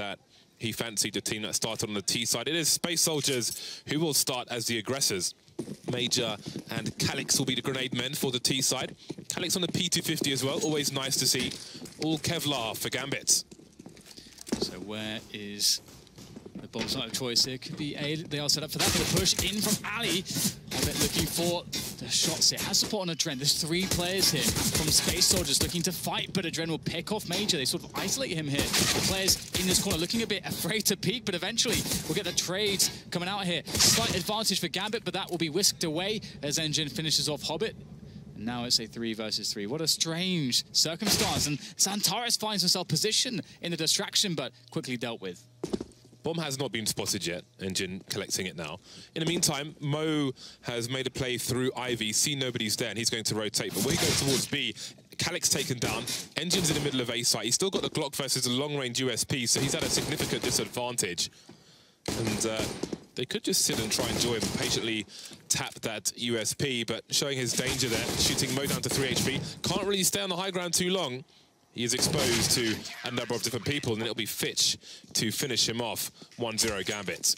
that he fancied the team that started on the T side. It is Space Soldiers who will start as the aggressors. Major and Calix will be the grenade men for the T side. Calix on the P250 as well, always nice to see. All Kevlar for Gambit. So where is the bomb site of choice here? Could be A. They are set up for that, but the push in from Ali. Gambit looking for the shots here. Has support on Adren. There's 3 players here from Space Soldiers looking to fight, but Adren will pick off Major. They sort of isolate him here. The players in this corner looking a bit afraid to peek, but eventually we'll get the trades coming out here. Slight advantage for Gambit, but that will be whisked away as Engine finishes off Hobbit. And now it's a 3 versus 3. What a strange circumstance. And Xantares finds himself positioned in the distraction, but quickly dealt with. Bomb has not been spotted yet. Engine collecting it now. In the meantime, Mo has made a play through Ivy. See nobody's there, and he's going to rotate. But when he goes towards B, Calix taken down. Engine's in the middle of A site. He's still got the Glock versus the long-range USP, so he's at a significant disadvantage. And they could just sit and try and join him, patiently tap that USP, but showing his danger there, shooting Mo down to 3 HP. Can't really stay on the high ground too long. He is exposed to a number of different people, and it'll be Fitch to finish him off. 1-0 Gambit.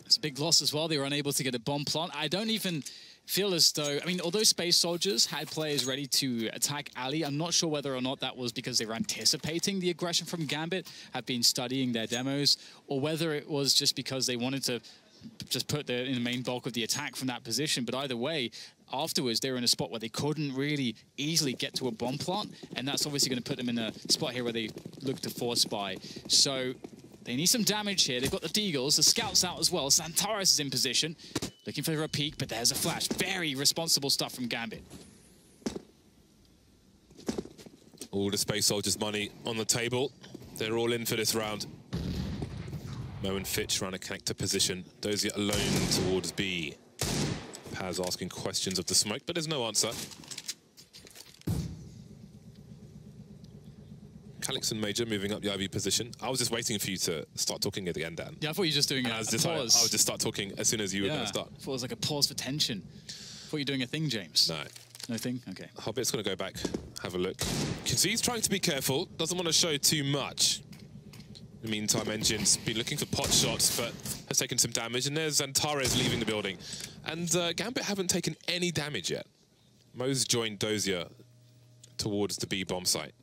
It's a big loss as well. They were unable to get a bomb plant. I don't even feel as though, I mean, although Space Soldiers had players ready to attack Ali, I'm not sure whether or not that was because they were anticipating the aggression from Gambit, have been studying their demos, or whether it was just because they wanted to just put in the main bulk of the attack from that position. But either way, afterwards, they were in a spot where they couldn't really easily get to a bomb plant, and that's obviously going to put them in a spot here where they look to force buy. So they need some damage here. They've got the Deagles, the scouts out as well. Xantares is in position, looking for a peek, but there's a flash. Very responsible stuff from Gambit. All the Space Soldiers money on the table. They're all in for this round. Mo and Fitch trying to connect to position. Dozier alone towards B. Paz asking questions of the smoke, but there's no answer. Calix and Major moving up the IV position. I was just waiting for you to start talking again, Dan. Yeah, I thought you were just doing a pause. I would just start talking as soon as you were going to start. I thought it was like a pause for tension. I thought you were doing a thing, James. No. No thing? Okay. Hobbit's going to go back, have a look. You can see he's trying to be careful, doesn't want to show too much. In the meantime, Engine's been looking for pot shots, but has taken some damage. And there's Xantares leaving the building. And Gambit haven't taken any damage yet. Mo's joined Dozier towards the B bomb site.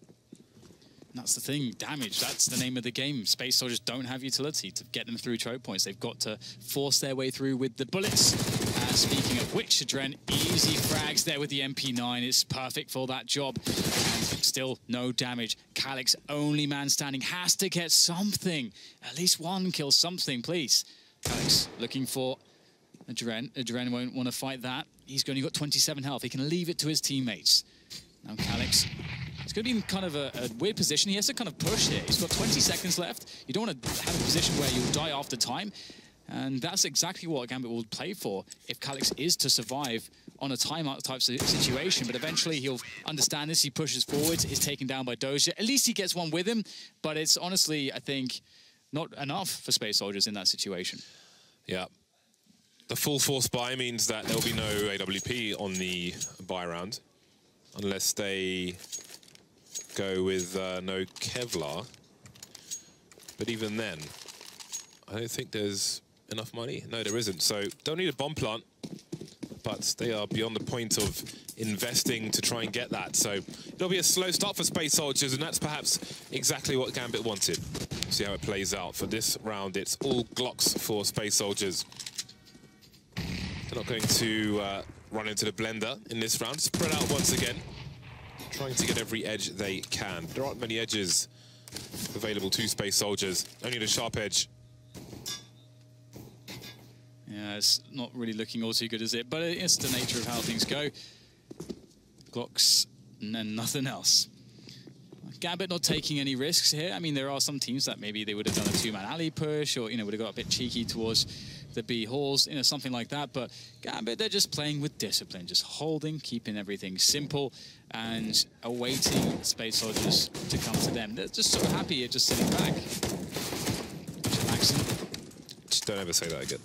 That's the thing, damage, that's the name of the game. Space Soldiers don't have utility to get them through choke points. They've got to force their way through with the bullets. Speaking of which, Adren, easy frags there with the MP9. It's perfect for that job. And still no damage. Calix, only man standing, has to get something. At least one kill, something, please. Calix looking for Adren. Adren won't want to fight that. He's only got 27 health. He can leave it to his teammates. Now Calix, it's going to be in kind of a weird position. He has to kind of push here. He's got 20 seconds left. You don't want to have a position where you'll die after time. And that's exactly what Gambit will play for if Calix is to survive on a timeout type situation. But eventually he'll understand this. He pushes forward. He's taken down by Dozier. At least he gets one with him. But it's honestly, I think, not enough for Space Soldiers in that situation. Yeah. The full force buy means that there'll be no AWP on the buy round. Unless they go with no Kevlar. But even then, I don't think there's enough money. No, there isn't. So don't need a bomb plant, but they are beyond the point of investing to try and get that. So it'll be a slow start for Space Soldiers, and that's perhaps exactly what Gambit wanted. See how it plays out. For this round, it's all Glocks for Space Soldiers. They're not going to run into the blender in this round. Spread out once again, trying to get every edge they can. There aren't many edges available to Space Soldiers, only the sharp edge. Yeah, it's not really looking all too good, is it? But it's the nature of how things go. Glocks and then nothing else. Gambit not taking any risks here. I mean, there are some teams that maybe they would have done a two-man alley push, or, you know, would have got a bit cheeky towards the B halls, you know, something like that. But Gambit, they're just playing with discipline, just holding, keeping everything simple, and awaiting Space Soldiers to come to them. They're just so happy at just sitting back, relaxing. Just don't ever say that again.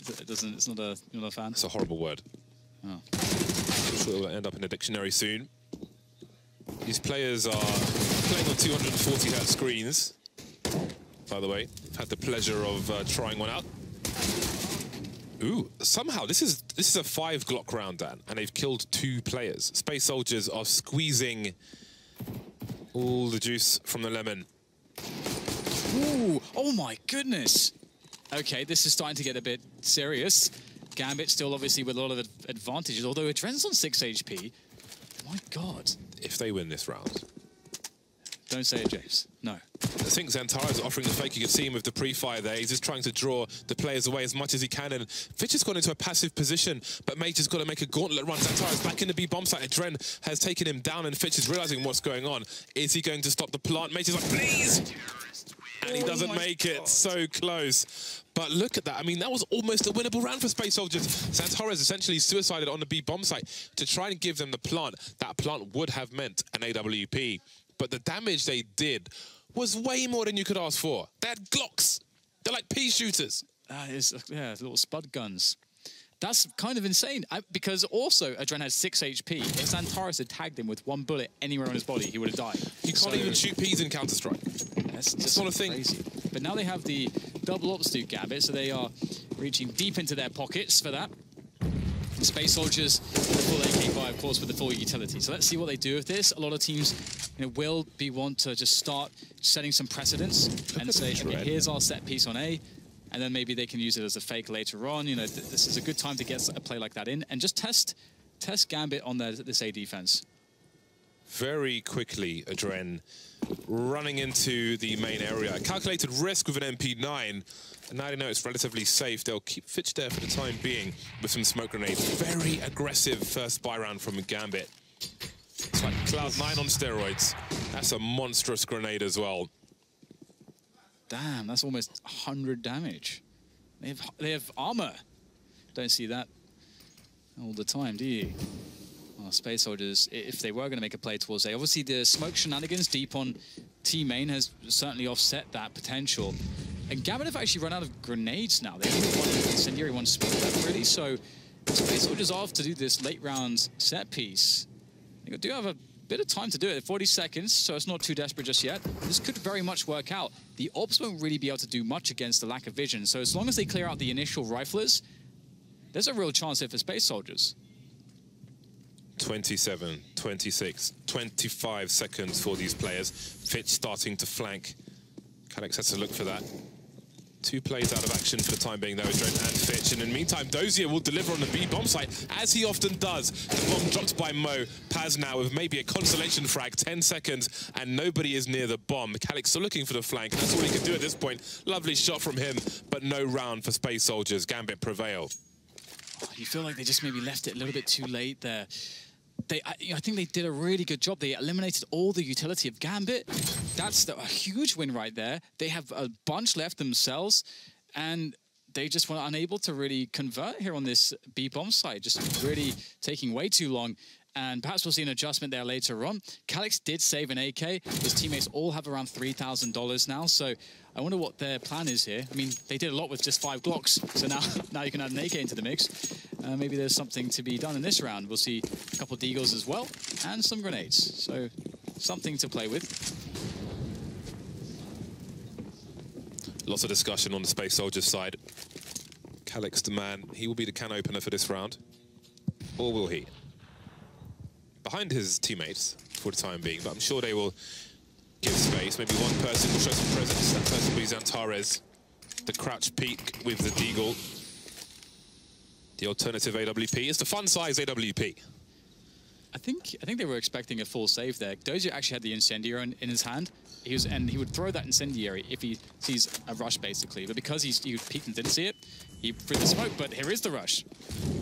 It doesn't. It's not a. You're not a fan. It's a horrible word. Oh. I'm sure it will end up in the dictionary soon. These players are playing on 240 Hz screens. by the way. I've had the pleasure of trying one out. Ooh, somehow this is a 5 Glock round, Dan, and they've killed 2 players. Space Soldiers are squeezing all the juice from the lemon. Ooh, oh my goodness. Okay, this is starting to get a bit serious. Gambit still obviously with a lot of advantages, although Adren's on 6 HP. My God. If they win this round. Don't say it, James. No. I think Xantara is offering the fake. You can see him with the pre-fire there. He's just trying to draw the players away as much as he can. And Fitch has gone into a passive position, but Mage has got to make a gauntlet run. Xantara's back in the B bomb site. Adren has taken him down, and Fitch is realizing what's going on. Is he going to stop the plant? Mage is like, please! And he doesn't make it. So close. But look at that. I mean, that was almost a winnable round for Space Soldiers. Xantara has essentially suicided on the B bomb site to try and give them the plant. That plant would have meant an AWP. But the damage they did was way more than you could ask for. They had Glocks. They're like pea shooters. Yeah, little spud guns. That's kind of insane. Because also, Adren has 6 HP. If Xantaris had tagged him with 1 bullet anywhere on his body, he would have died. You can't even shoot peas in Counter-Strike. That's just not a thing. Crazy. But now they have the double ops to Gambit, so they are reaching deep into their pockets for that. Space Soldiers, the full AK-5, of course, with the full utility. So let's see what they do with this. A lot of teams will want to just start setting some precedents and say, okay, here's our set piece on A, and then maybe they can use it as a fake later on. This is a good time to get a play like that in and just test Gambit on this A defense. Very quickly, Adren running into the main area. Calculated risk with an MP9. And now they know it's relatively safe. They'll keep Fitch there for the time being with some smoke grenades. Very aggressive first buy round from Gambit. It's like Cloud9 on steroids. That's a monstrous grenade as well. Damn, that's almost 100 damage. They have armor. Don't see that all the time, do you? Well, Space Soldiers, if they were going to make a play towards A, obviously the smoke shenanigans deep on T main has certainly offset that potential. And Gambit have actually run out of grenades now. They only have one incendiary, one speed left, really. So Space Soldiers off to do this late round set piece. They do have a bit of time to do it. 40 seconds, so it's not too desperate just yet. This could very much work out. The ops won't really be able to do much against the lack of vision. So as long as they clear out the initial riflers, there's a real chance here for Space Soldiers. 27, 26, 25 seconds for these players. Fitch starting to flank. Calyx has to look for that. 2 plays out of action for the time being, though, Adren and Fitch. And in the meantime, Dozier will deliver on the B bomb site, as he often does. The bomb dropped by Mo. Paz now with maybe a consolation frag, 10 seconds, and nobody is near the bomb. Calyx still looking for the flank, and that's all he can do at this point. Lovely shot from him, but no round for Space Soldiers. Gambit prevail. You feel like they just maybe left it a little bit too late there. I think they did a really good job. They eliminated all the utility of Gambit. That's a huge win right there. They have a bunch left themselves, and they just were unable to really convert here on this B bomb site, just really taking way too long. And perhaps we'll see an adjustment there later on. Calyx did save an AK. His teammates all have around $3,000 now, so I wonder what their plan is here. I mean, they did a lot with just 5 Glocks, so now you can add an AK into the mix. Maybe there's something to be done in this round. We'll see a couple of deagles as well, and some grenades. So something to play with. Lots of discussion on the Space Soldiers side. Calyx, the man, he will be the can opener for this round. Or will he? Behind his teammates for the time being, but I'm sure they will give space. Maybe one person will show some presence. That person will be Xantares. The crouch peek with the deagle. The alternative AWP. It's the fun size AWP. I think they were expecting a full save there. Dozier actually had the incendiary in his hand. And he would throw that incendiary if he sees a rush, basically. But because he peeked and didn't see it, he threw the smoke, but here is the rush.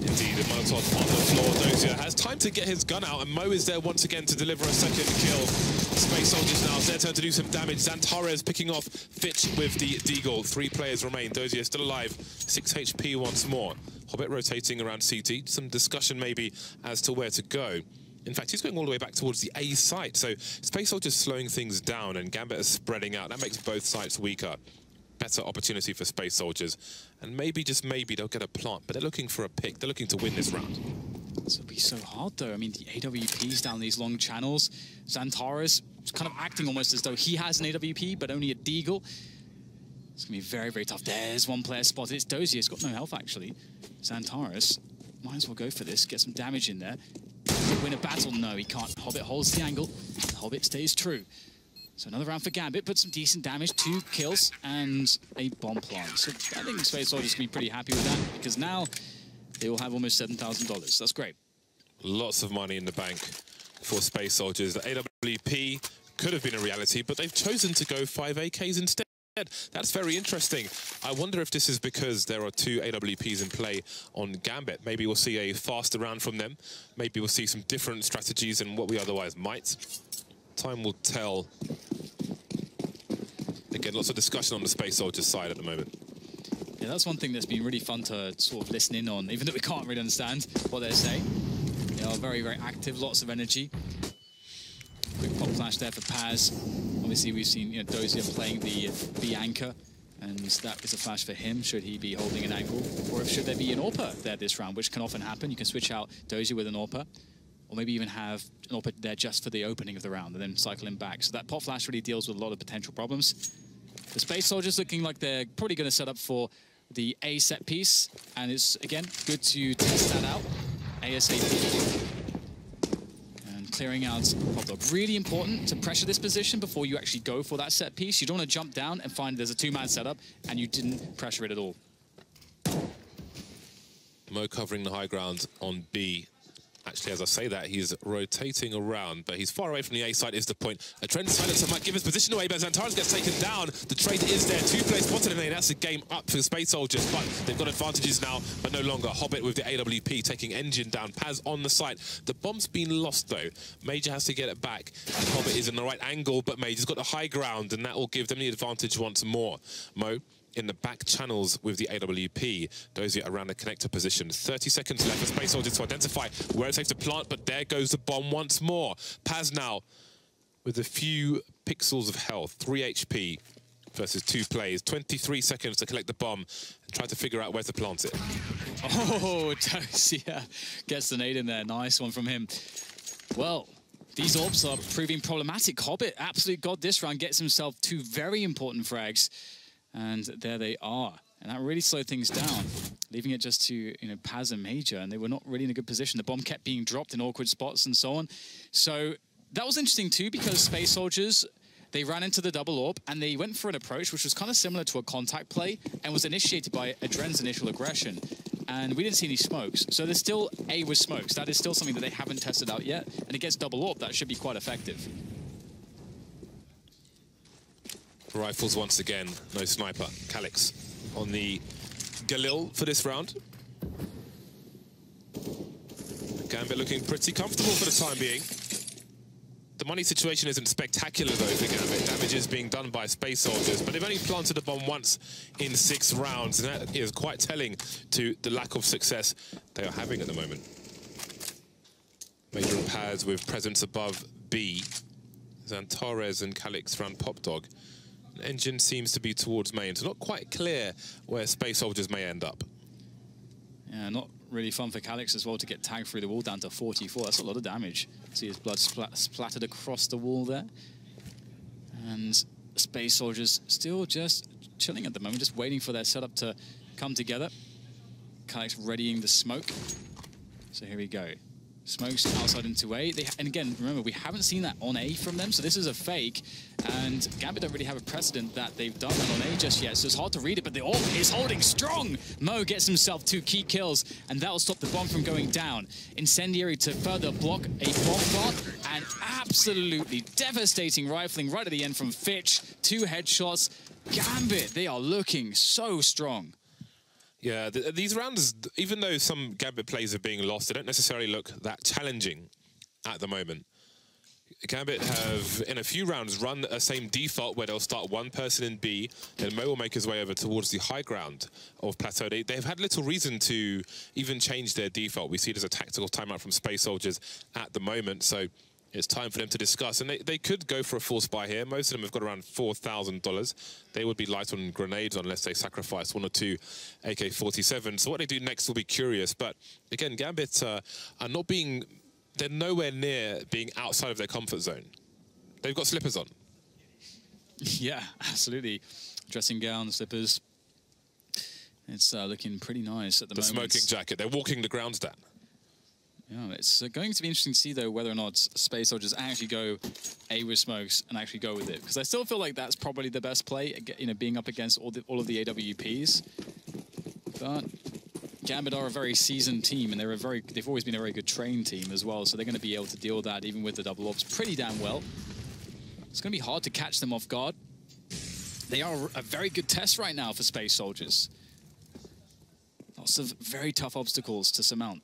Indeed, a Molotov on the floor. Dozier has time to get his gun out, and Mo is there once again to deliver a second kill. Space Soldiers now, it's their turn to do some damage. Xantares picking off Fitch with the deagle. 3 players remain. Dozier still alive. 6 HP once more. Hobbit rotating around CT. Some discussion maybe as to where to go. In fact, he's going all the way back towards the A site. So Space Soldiers slowing things down, and Gambit is spreading out. That makes both sites weaker. Better opportunity for Space Soldiers. And maybe, just maybe, they'll get a plant. But they're looking for a pick. They're looking to win this round. This will be so hard, though. I mean, the AWPs down these long channels. Xantares kind of acting almost as though he has an AWP, but only a deagle. It's going to be very, very tough. There's one player spotted. It's Dozier. He's got no health, actually. Xantares might as well go for this, get some damage in there. Win a battle? No, he can't. Hobbit holds the angle. Hobbit stays true. So another round for Gambit, but some decent damage, 2 kills and a bomb plant. So I think Space Soldiers can be pretty happy with that because now they will have almost $7,000. That's great. Lots of money in the bank for Space Soldiers. The AWP could have been a reality, but they've chosen to go 5 AKs instead. That's very interesting. I wonder if this is because there are 2 AWPs in play on Gambit. Maybe we'll see a faster round from them. Maybe we'll see some different strategies than what we otherwise might. Time will tell. Again, lots of discussion on the Space Soldiers side at the moment. Yeah, that's one thing that's been really fun to sort of listen in on, even though we can't really understand what they're saying. They are very, very active, lots of energy. Quick pop flash there for Paz. Obviously, we've seen Dozier playing the B-anchor, and that is a flash for him, should he be holding an angle. Or if should there be an AWPer there this round, which can often happen. You can switch out Dozier with an AWPer, or maybe even have an AWPer there just for the opening of the round, and then cycle him back. So that pop flash really deals with a lot of potential problems. The Space Soldiers looking like they're probably going to set up for the A set piece, and it's, again, good to test that out ASAP. And clearing out Pop Dog. Really important to pressure this position before you actually go for that set piece. You don't want to jump down and find there's a 2-man setup, and you didn't pressure it at all. Mo covering the high ground on B. Actually, as I say that, he's rotating around, but he's far away from the A side is the point. A trend silencer might give his position away, but Xantares gets taken down. The trade is there. 2 players spotted in A. That's a game up for Space Soldiers, but they've got advantages now, but no longer. Hobbit with the AWP taking engine down. Paz on the site. The bomb's been lost, though. Major has to get it back. And Hobbit is in the right angle, but Major's got the high ground, and that will give them the advantage once more. Mo in the back channels with the AWP. Dozier around the connector position. 30 seconds left for Space Soldiers to identify where it's safe to plant, but there goes the bomb once more. Paz now with a few pixels of health. 3 HP versus 2 plays. 23 seconds to collect the bomb and try to figure out where to plant it. Oh, Dozier gets the nade in there. Nice one from him. Well, these orbs are proving problematic. Hobbit absolutely got this round, gets himself 2 very important frags. And there they are. And that really slowed things down, leaving it just to, Paz and Major, and they were not really in a good position. The bomb kept being dropped in awkward spots and so on. So that was interesting too, because Space Soldiers, they ran into the double orb, and they went for an approach which was kind of similar to a contact play, and was initiated by Adren's initial aggression. And we didn't see any smokes. So there's still A with smokes. That is still something that they haven't tested out yet. And against double orb, that should be quite effective. Rifles once again, no sniper. Calix on the Galil for this round. Gambit looking pretty comfortable for the time being. The money situation isn't spectacular though for Gambit. Damage is being done by Space Soldiers, but they've only planted a bomb once in 6 rounds, and that is quite telling to the lack of success they are having at the moment. Major and Paz with presence above B. Xantares and Calix around Pop Dog. Engine seems to be towards main, so not quite clear where Space Soldiers may end up. Yeah, not really fun for Calix as well to get tagged through the wall down to 44. That's a lot of damage. See his blood splattered across the wall there. And Space Soldiers still just chilling at the moment, just waiting for their setup to come together. Calix readying the smoke. So here we go. Smokes outside into A. And again, remember, we haven't seen that on A from them, so this is a fake. And Gambit don't really have a precedent that they've done that on A just yet, so it's hard to read it, but the orb is holding strong. Mo gets himself 2 key kills, and that will stop the bomb from going down. Incendiary to further block a bomb plant, and absolutely devastating rifling right at the end from Fitch. 2 headshots. Gambit, they are looking so strong. Yeah, these rounds, even though some Gambit plays are being lost, they don't necessarily look that challenging at the moment. Gambit have, in a few rounds, run a same default where they'll start 1 person in B, then Mo will make his way over towards the high ground of Plateau. They've had little reason to even change their default. We see it as a tactical timeout from Space Soldiers at the moment, so it's time for them to discuss. And they could go for a force buy here. Most of them have got around $4,000. They would be light on grenades unless they sacrifice 1 or 2 AK-47. So what they do next will be curious. But again, Gambit are not being... They're nowhere near being outside of their comfort zone. They've got slippers on. Yeah, absolutely. dressing gown, slippers. It's looking pretty nice at the moment. The smoking jacket. They're walking the grounds down. Yeah, it's going to be interesting to see, though, whether or not Space Soldiers actually go A with smokes and actually go with it. Because I still feel like that's probably the best play, you know, being up against all of the AWPs. But Gambit are a very seasoned team, and they've always been a very good trained team as well. So they're going to be able to deal with that, even with the double ops, pretty damn well. It's going to be hard to catch them off guard. They are a very good test right now for Space Soldiers. Lots of very tough obstacles to surmount.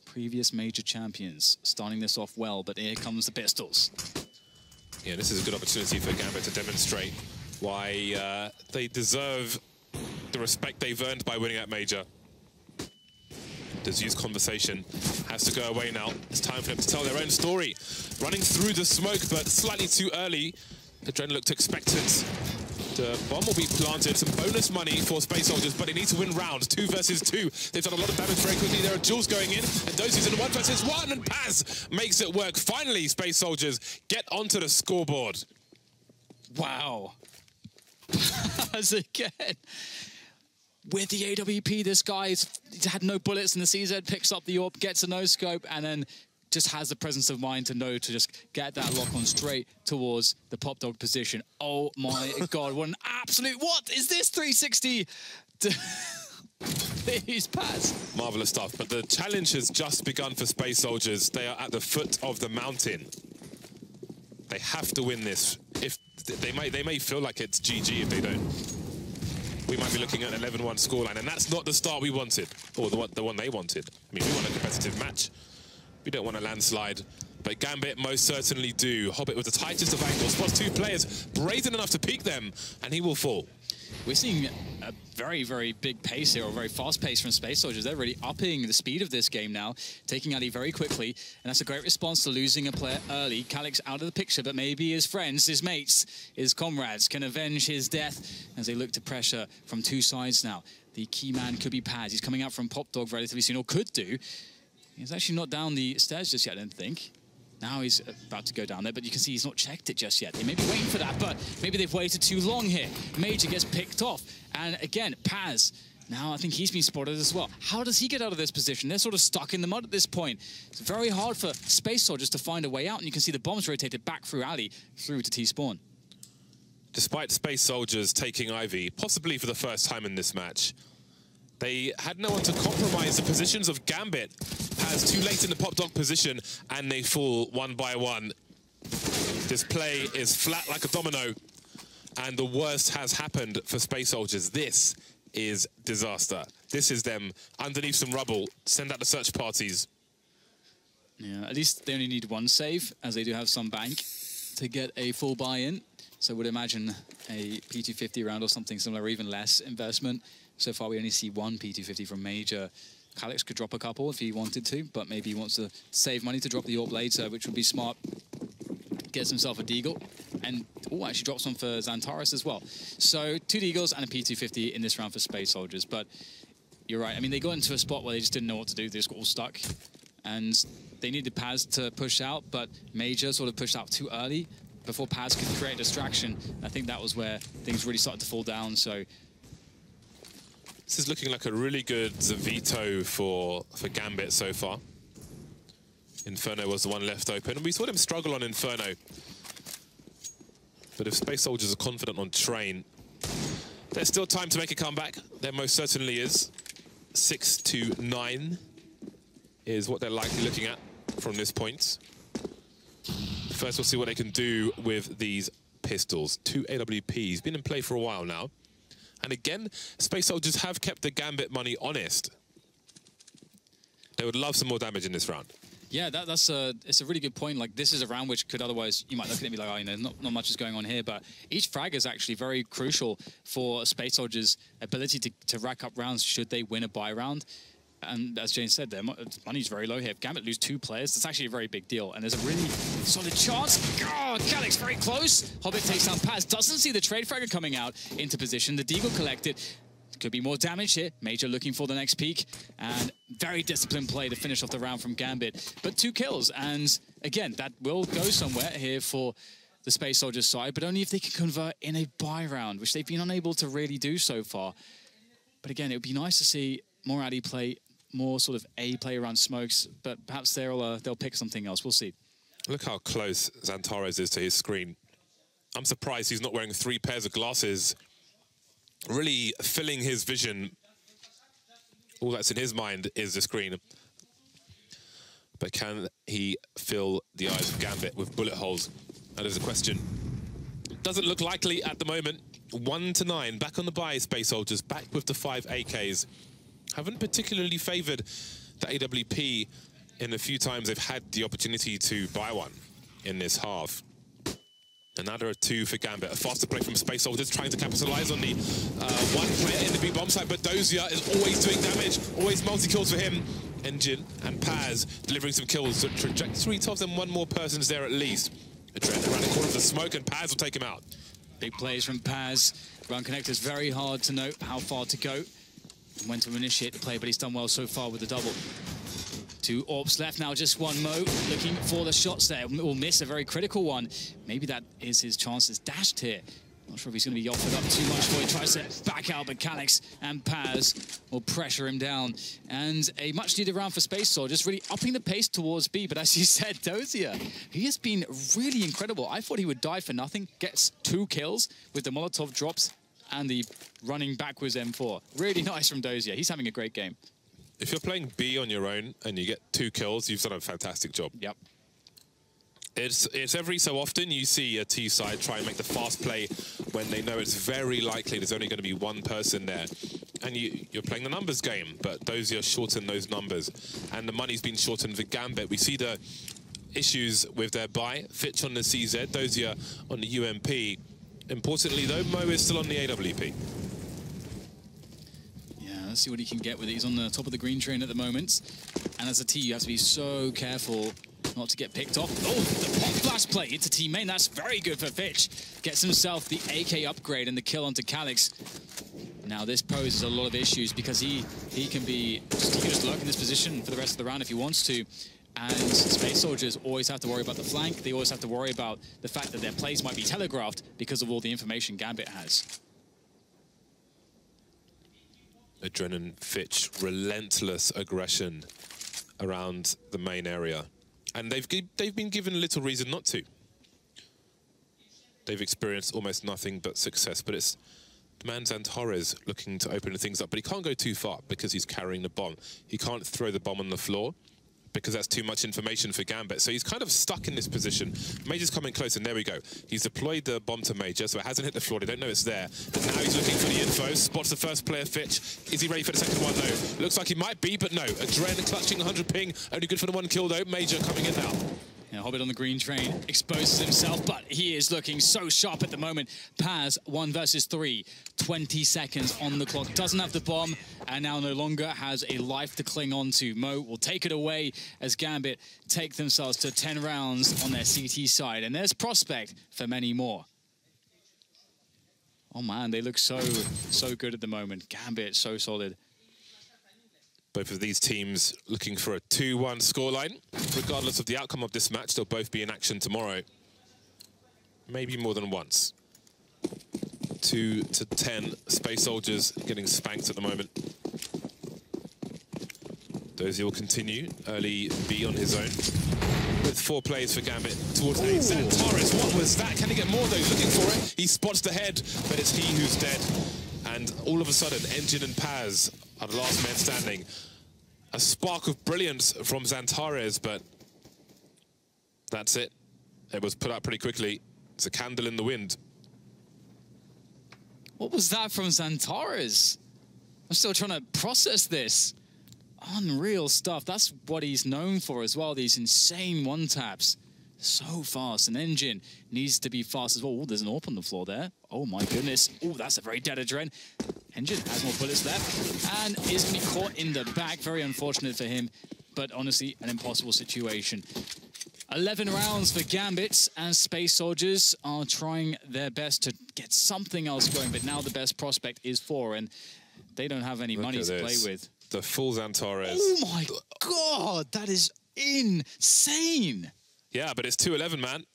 Previous major champions starting this off well, but here comes the pistols. Yeah, this is a good opportunity for Gambit to demonstrate why they deserve the respect they've earned by winning at major. Use conversation has to go away now. It's time for them to tell their own story. Running through the smoke, but slightly too early. The Dren looked expectant. The bomb will be planted. Some bonus money for Space Soldiers, but they need to win round 2 versus 2. They've done a lot of damage very quickly. There are duels going in, and Dosie's in 1 versus 1, and Paz makes it work. Finally, Space Soldiers get onto the scoreboard. Wow. Paz again. With the AWP, this guy's had no bullets in the CZ, picks up the AWP, gets a no-scope, and then just has the presence of mind to know to just get that lock on straight towards the pop dog position. Oh my God, what an absolute, what is this 360? Please, Paz. Marvelous stuff, but the challenge has just begun for Space Soldiers. They are at the foot of the mountain. They have to win this. If they may feel like it's GG if they don't. We might be looking at an 11-1 scoreline, and that's not the start we wanted, or the one they wanted. I mean, we want a competitive match. We don't want a landslide, but Gambit most certainly do. Hobbit with the tightest of angles, spots 2 players, brazen enough to peek them, and he will fall. We're seeing a very, very big pace here, or very fast pace from Space Soldiers. They're really upping the speed of this game now, taking Ali very quickly, and that's a great response to losing a player early. Calyx out of the picture, but maybe his friends, his mates, his comrades can avenge his death as they look to pressure from 2 sides now. The key man could be Paz. He's coming out from Pop Dog relatively soon, or could do. He's actually not down the stairs just yet, I don't think. Now he's about to go down there, but you can see he's not checked it just yet. They may be waiting for that, but maybe they've waited too long here. Major gets picked off. And again, Paz, now I think he's been spotted as well. How does he get out of this position? They're sort of stuck in the mud at this point. It's very hard for Space Soldiers to find a way out, and you can see the bombs rotated back through Ali, through to T-spawn. Despite Space Soldiers taking Ivy, possibly for the first time in this match, they had no one to compromise the positions of Gambit. Paz too late in the pop dog position, and they fall 1 by 1. This play is flat like a domino, and the worst has happened for Space Soldiers. This is disaster. This is them underneath some rubble. Send out the search parties. Yeah, at least they only need 1 save, as they do have some bank to get a full buy-in. So I would imagine a P250 round or something similar, or even less investment. So far, we only see 1 P250 from Major. Calyx could drop a couple if he wanted to, but maybe he wants to save money to drop the AWP later, which would be smart. Gets himself a Deagle, and actually drops one for Xantares as well. So 2 Deagles and a P250 in this round for Space Soldiers. But you're right. I mean, they got into a spot where they just didn't know what to do. They just got all stuck, and they needed Paz to push out, but Major sort of pushed out too early before Paz could create a distraction. I think that was where things really started to fall down. So this is looking like a really good veto for Gambit so far. Inferno was the one left open, and we saw them struggle on Inferno. But if Space Soldiers are confident on Train, there's still time to make a comeback. There most certainly is. 6-9 is what they're likely looking at from this point. First, we'll see what they can do with these pistols. 2 AWPs, been in play for a while now. And again, Space Soldiers have kept the Gambit money honest. They would love some more damage in this round. Yeah, it's a really good point. Like, this is a round which could otherwise, you might look at it and be like, oh, you know, not much is going on here. But each frag is actually very crucial for Space Soldiers' ability to rack up rounds should they win a buy round. And as Jane said, their money's very low here. If Gambit lose 2 players, that's actually a very big deal. And there's a really solid chance. God, Calyx very close. Hobbit takes down Paz. Doesn't see the trade fragger coming out into position. The Deagle collected. Could be more damage here. Major looking for the next peak. And very disciplined play to finish off the round from Gambit. But 2 kills. And again, that will go somewhere here for the Space Soldiers side, but only if they can convert in a buy round, which they've been unable to really do so far. But again, it would be nice to see more Addy play, more sort of A play around smokes, but perhaps they'll pick something else. We'll see. Look how close Xantares is to his screen. I'm surprised he's not wearing 3 pairs of glasses, really filling his vision. All that's in his mind is the screen. But can he fill the eyes of Gambit with bullet holes? That is a question. Doesn't look likely at the moment. 1-9, back on the buy, Space Soldiers, back with the 5 AKs. Haven't particularly favoured the AWP in the few times they've had the opportunity to buy one in this half. Another 2 for Gambit. A faster play from Space Soldiers, trying to capitalise on the one player in the B bomb site, but Dozier is always doing damage, always multi-kills for him. Engine and Paz delivering some kills. The trajectory tells them one more person's there at least. Adrenaline around the corner of the smoke, and Paz will take him out. Big plays from Paz. Run connectors, very hard to know how far to go, when to initiate the play, but he's done well so far with the double. 2 AWPs left now, just 1 Mo, looking for the shots there. Will miss a very critical one. Maybe that is his chances dashed here. Not sure if he's going to be offered up too much for. He tries to back out, but Calix and Paz will pressure him down. And a much-needed round for Space Soldiers, really upping the pace towards B. But as you said, Dozier, he has been really incredible. I thought he would die for nothing. Gets 2 kills with the Molotov drops and the running backwards M4. Really nice from Dozier. He's having a great game. If you're playing B on your own and you get 2 kills, you've done a fantastic job. Yep. It's every so often you see a T side try and make the fast play when they know it's very likely there's only going to be 1 person there. And you're playing the numbers game, but Dozier shorten those numbers. And the money's been shortened for Gambit. We see the issues with their buy. Fitch on the CZ, Dozier on the UMP. Importantly though, Mo is still on the AWP. Let's see what he can get with it. He's on the top of the green train at the moment. And as a T, you have to be so careful not to get picked off. Oh, the pop flash play into teammate. That's very good for Fitch. Gets himself the AK upgrade and the kill onto Calix. Now, this poses a lot of issues because he can just lurk in this position for the rest of the round if he wants to. And Space Soldiers always have to worry about the flank. They always have to worry about the fact that their plays might be telegraphed because of all the information Gambit has. Adrenaline, Fitch, relentless aggression around the main area. And they've been given little reason not to. They've experienced almost nothing but success, but it's the man Xantares looking to open things up, but he can't go too far because he's carrying the bomb. He can't throw the bomb on the floor because that's too much information for Gambit. So he's kind of stuck in this position. Major's coming close, and there we go. He's deployed the bomb to Major, so it hasn't hit the floor. They don't know it's there. But now he's looking for the info. Spots the first player, Fitch. Is he ready for the second one? No. Looks like he might be, but no. Adren clutching 100 ping. Only good for the 1 kill, though. Major coming in now. Yeah, Hobbit on the green train exposes himself, but he is looking so sharp at the moment. Paz, 1 versus 3, 20 seconds on the clock. Doesn't have the bomb, and now no longer has a life to cling on to. Mo will take it away as Gambit take themselves to 10 rounds on their CT side. And there's prospect for many more. Oh man, they look so good at the moment. Gambit, so solid. Both of these teams looking for a 2-1 scoreline. Regardless of the outcome of this match, they'll both be in action tomorrow. Maybe more than once. 2-10, Space Soldiers getting spanked at the moment. Dozier will continue, early B on his own. With 4 plays for Gambit towards A. Xantares, what was that? Can he get more though? He's looking for it. He spots the head, but it's he who's dead. And all of a sudden, Engine and Paz are the last men standing. A spark of brilliance from Xantares, but that's it. It was put out pretty quickly. It's a candle in the wind. What was that from Xantares? I'm still trying to process this. Unreal stuff. That's what he's known for as well, these insane one-taps. So fast. An Engine needs to be fast as well. Oh, there's an AWP on the floor there. Oh my goodness. Oh, that's a very dead Adren. Engine has more bullets left and is going to be caught in the back. Very unfortunate for him, but honestly, an impossible situation. 11 rounds for Gambit, and Space Soldiers are trying their best to get something else going, but now the best prospect is 4, and they don't have any money to play with. The full Xantares. Oh my God, that is insane. Yeah, but it's 2-11, man.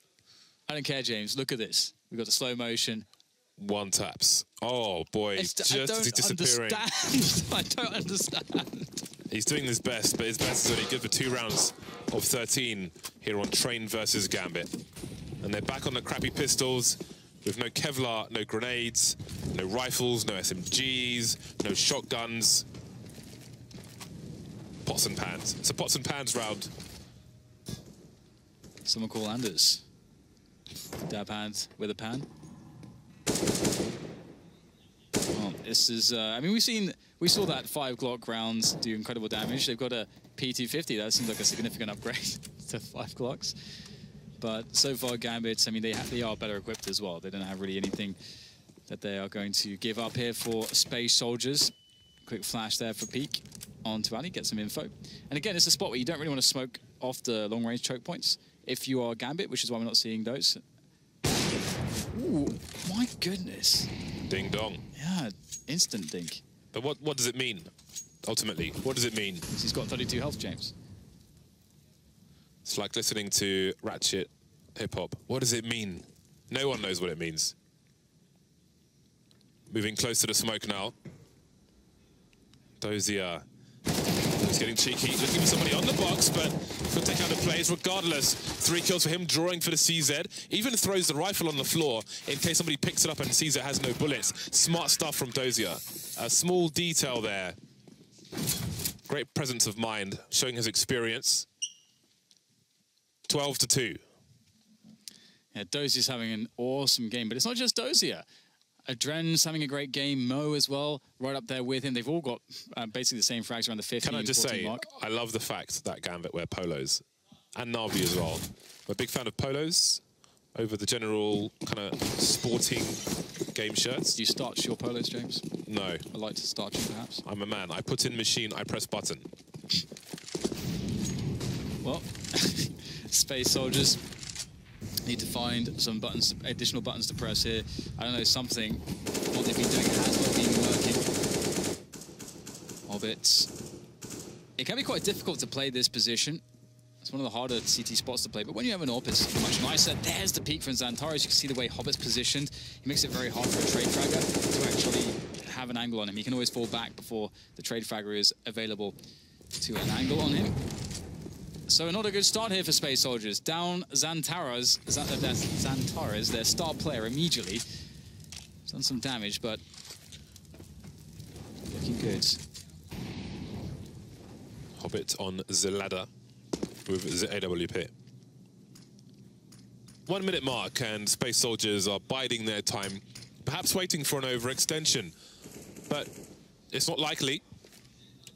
I don't care, James. Look at this. We've got the slow motion. One taps. Oh, boy. Just as he's disappearing. I don't understand. He's doing his best, but his best is only good for 2 rounds of 13 here on Train versus Gambit. And they're back on the crappy pistols with no Kevlar, no grenades, no rifles, no SMGs, no shotguns. Pots and pans. It's a pots and pans round. Someone call Anders. Dab hand with a pan. Oh, this is, I mean, we saw that 5 Glock rounds do incredible damage. They've got a P250. That seems like a significant upgrade to 5 Glocks. But so far, Gambit, I mean, they are better equipped as well. They don't have really anything that they are going to give up here for Space Soldiers. Quick flash there for Peak onto Ali, get some info. And again, it's a spot where you don't really want to smoke off the long-range choke points if you are Gambit, which is why we're not seeing those. Ooh, my goodness. Ding dong. Yeah, instant dink. But what does it mean, ultimately? What does it mean? He's got 32 health, James. It's like listening to ratchet hip-hop. What does it mean? No one knows what it means. Moving close to the smoke now. Dozier. He's getting cheeky, looking for somebody on the box, but could take out the plays regardless. 3 kills for him, drawing for the CZ. Even throws the rifle on the floor in case somebody picks it up and CZ has no bullets. Smart stuff from Dozier. A small detail there. Great presence of mind, showing his experience. 12-2. Yeah, Dozier's having an awesome game, but it's not just Dozier. Adren's having a great game. Mo as well, right up there with him. They've all got basically the same frags around the 15. Can I just say, mark. I love the fact that Gambit wear polos, and Navi as well. I'm a big fan of polos over the general kind of sporting game shirts. Do you starch your polos, James? No. I like to starch them, perhaps. I'm a man. I put in machine, I press button. Well, Space Soldiers need to find some buttons, additional buttons to press here. I don't know, something. What they've been doing has not been working. It can be quite difficult to play this position. It's one of the harder CT spots to play, but when you have an AWP, it's much nicer. There's the peak from Xantares. You can see the way Hobbit's positioned. He makes it very hard for a trade fragger to actually have an angle on him. He can always fall back before the trade fragger is available to an angle on him. So not a good start here for Space Soldiers. Down Xantares, their star player, immediately. Done some damage, but looking good. Hobbit on the ladder with the AWP. 1 minute mark, and Space Soldiers are biding their time, perhaps waiting for an overextension. But it's not likely.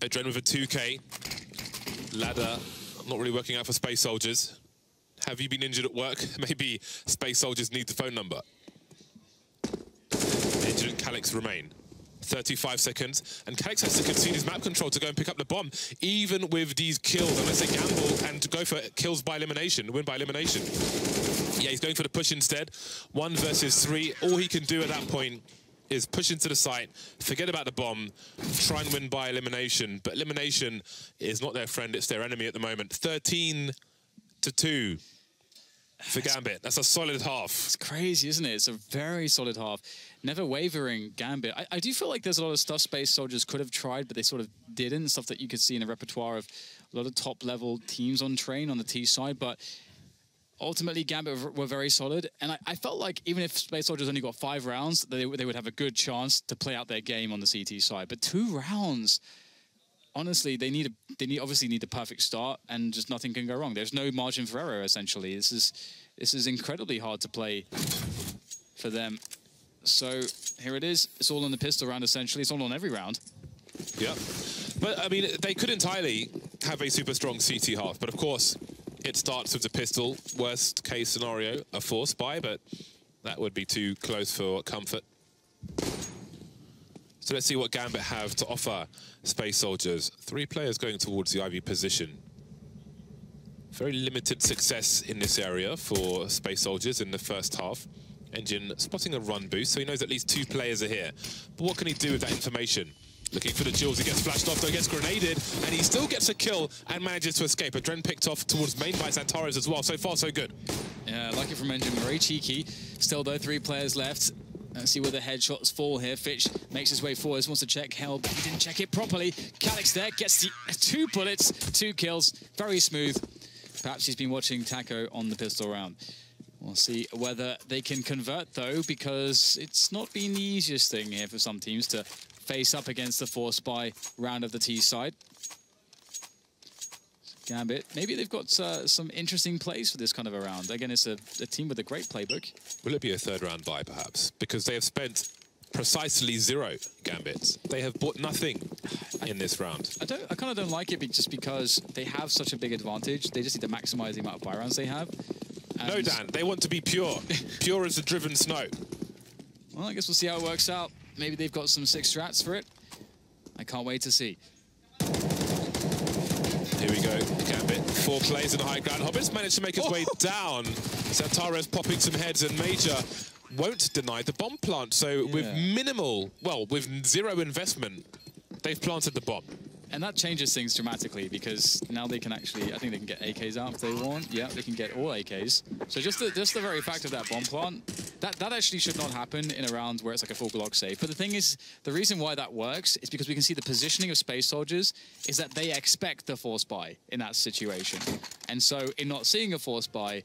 Adren with a 2K. Ladder not really working out for Space Soldiers. Have you been injured at work? Maybe Space Soldiers need the phone number. Injured and Calix remain. 35 seconds, and Calix has to concede his map control to go and pick up the bomb, even with these kills, unless they gamble and go for kills by elimination, win by elimination. Yeah, he's going for the push instead. 1 versus 3. All he can do at that point is push into the site, forget about the bomb, try and win by elimination. But elimination is not their friend, it's their enemy at the moment. 13-2 for Gambit. That's a solid half. It's crazy, isn't it? It's a very solid half. Never wavering Gambit. I do feel like there's a lot of stuff Space Soldiers could have tried, but they sort of didn't. Stuff that you could see in the repertoire of a lot of top-level teams on Train on the T side, but ultimately, Gambit were very solid, and I felt like even if Space Soldiers only got 5 rounds, they would have a good chance to play out their game on the CT side. But 2 rounds, honestly, they obviously need the perfect start, and just nothing can go wrong. There's no margin for error, essentially. This is incredibly hard to play for them. So here it is. It's all on the pistol round, essentially. It's all on every round. Yeah, but I mean, they could entirely have a super strong CT half, but of course, it starts with the pistol. Worst case scenario, a force buy, but that would be too close for comfort. So let's see what Gambit have to offer Space Soldiers. 3 players going towards the Ivy position. Very limited success in this area for Space Soldiers in the first half. Engine spotting a run boost, so he knows at least 2 players are here. But what can he do with that information? Looking for the jewels, he gets flashed off, though gets grenaded, and he still gets a kill and manages to escape. Adren picked off towards main by Xantares as well. So far, so good. Yeah, lucky from Engine, very cheeky. Still, though, 3 players left. Let's see where the headshots fall here. Fitch makes his way forwards, wants to check Hell, but he didn't check it properly. Calix there gets the 2 bullets, 2 kills, very smooth. Perhaps he's been watching Taco on the pistol round. We'll see whether they can convert, though, because it's not been the easiest thing here for some teams to face up against the Force by round of the T side. Gambit, maybe they've got some interesting plays for this kind of a round. Again, it's a team with a great playbook. Will it be a 3rd round buy, perhaps? Because they have spent precisely 0 Gambits. They have bought nothing in this round. I kind of don't like it just because they have such a big advantage. They just need to maximize the amount of buy rounds they have. And no, Dan, they want to be pure. Pure as the driven snow. Well, I guess we'll see how it works out. Maybe they've got some 6 strats for it. I can't wait to see. Here we go, Gambit. 4 plays in the high ground. Hobbit's managed to make his way down. Xantares popping some heads, and Major won't deny the bomb plant. So with minimal, well, with 0 investment, they've planted the bomb. And that changes things dramatically because now they can actually, I think they can get AKs out if they want. Yeah, they can get all AKs. So just the very fact of that bomb plant, that actually should not happen in a round where it's like a full Glock save. But the thing is, the reason why that works is because we can see the positioning of Space Soldiers is that they expect the force buy in that situation. And so in not seeing a force buy,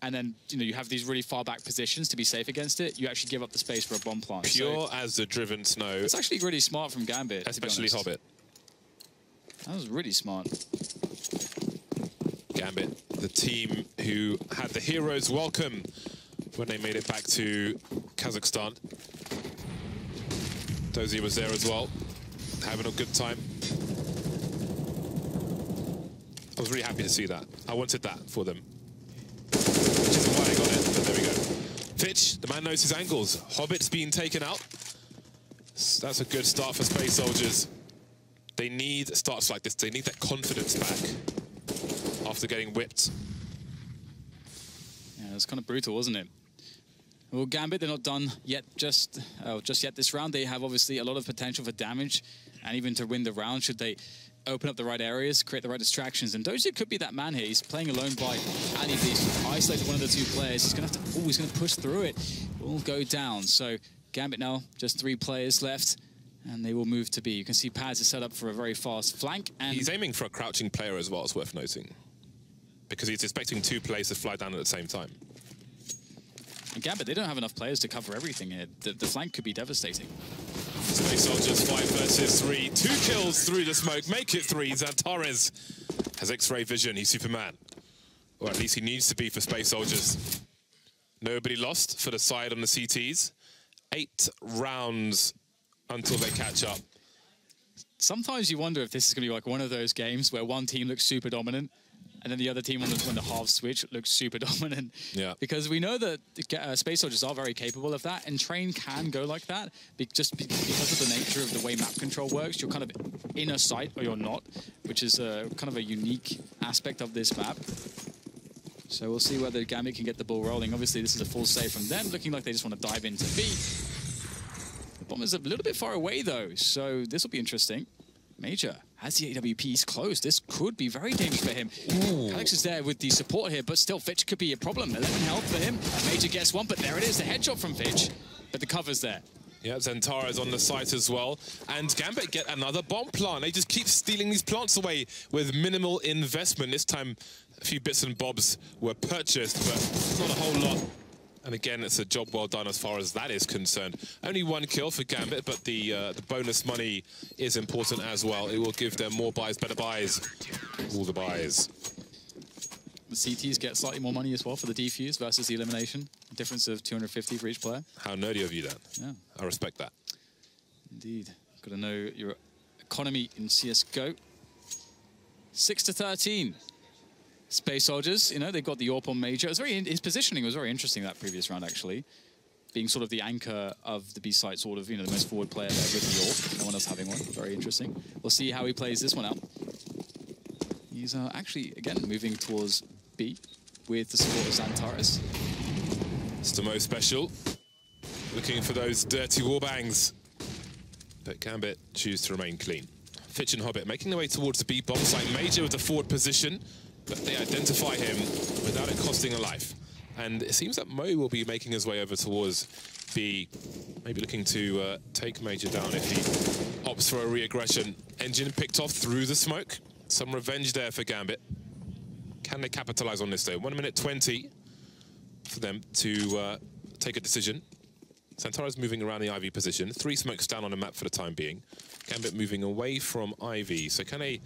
and then you have these really far back positions to be safe against it, you actually give up the space for a bomb plant. Pure as the driven snow. It's actually really smart from Gambit. Especially Hobbit. That was really smart. Gambit, the team who had the heroes welcome when they made it back to Kazakhstan. Dozy was there as well, having a good time. I was really happy to see that. I wanted that for them. Which isn't why I got it, but there we go. Fitch, the man knows his angles. Hobbit's being taken out. That's a good start for Space Soldiers. They need starts like this. They need that confidence back after getting whipped. Yeah, it's kind of brutal, wasn't it? Well, Gambit, they're not done yet just yet this round. They have obviously a lot of potential for damage and even to win the round should they open up the right areas, create the right distractions. And Dozier could be that man here. He's playing alone by Ali. He's isolated one of the 2 players. He's going to have to, he's going to push through it. It will go down. So Gambit now, just 3 players left. And they will move to B. You can see Paz is set up for a very fast flank. And he's aiming for a crouching player as well, it's worth noting. Because he's expecting 2 players to fly down at the same time. And Gambit, they don't have enough players to cover everything here. The flank could be devastating. Space Soldiers 5 versus 3. 2 kills through the smoke. Make it 3. Xantares has X-ray vision. He's Superman. Or at least he needs to be for Space Soldiers. Nobody lost for the side on the CTs. 8 rounds until they catch up. Sometimes you wonder if this is going to be like one of those games where one team looks super dominant and then the other team, when the halves switch, looks super dominant. Yeah. Because we know that Space Soldiers are very capable of that, and Train can go like that, just because of the nature of the way map control works. You're kind of in a site or you're not, which is kind of a unique aspect of this map. So we'll see whether Gambit can get the ball rolling. Obviously, this is a full save from them, looking like they just want to dive into B. The bomb is a little bit far away, though, so this will be interesting. Major has the AWPs close. This could be very dangerous for him. Alex is there with the support here, but still Fitch could be a problem. 11 health for him. Major gets one, but there it is, the headshot from Fitch. But the cover's there. Yeah, Xantares on the site as well. And Gambit get another bomb plant. They just keep stealing these plants away with minimal investment. This time, a few bits and bobs were purchased, but not a whole lot. And again, it's a job well done as far as that is concerned. Only 1 kill for Gambit, but the bonus money is important as well. It will give them more buys, better buys. All the buys. The CTs get slightly more money as well for the defuse versus the elimination. A difference of 250 for each player. How nerdy of you, Dan. Yeah. I respect that. Indeed. Got to know your economy in CSGO. 6-13. Space Soldiers, they've got the AWP on Major. His positioning was very interesting that previous round, actually. Being sort of the anchor of the B site, sort of, the most forward player there with the AWP. No one else having one. Very interesting. We'll see how he plays this one out. He's actually, again, moving towards B with the support of Xantares. It's the most special. Looking for those dirty warbangs. but Gambit choose to remain clean. Fitch and Hobbit making their way towards the B bomb site. Major with the forward position, but they identify him without it costing a life. And it seems that Mo will be making his way over towards B, maybe looking to take Major down if he opts for a re-aggression. Engine picked off through the smoke. Some revenge there for Gambit. Can they capitalize on this though? 1 minute 20 for them to take a decision. Santara's moving around the IV position. 3 smokes down on the map for the time being. Gambit moving away from IV. So can a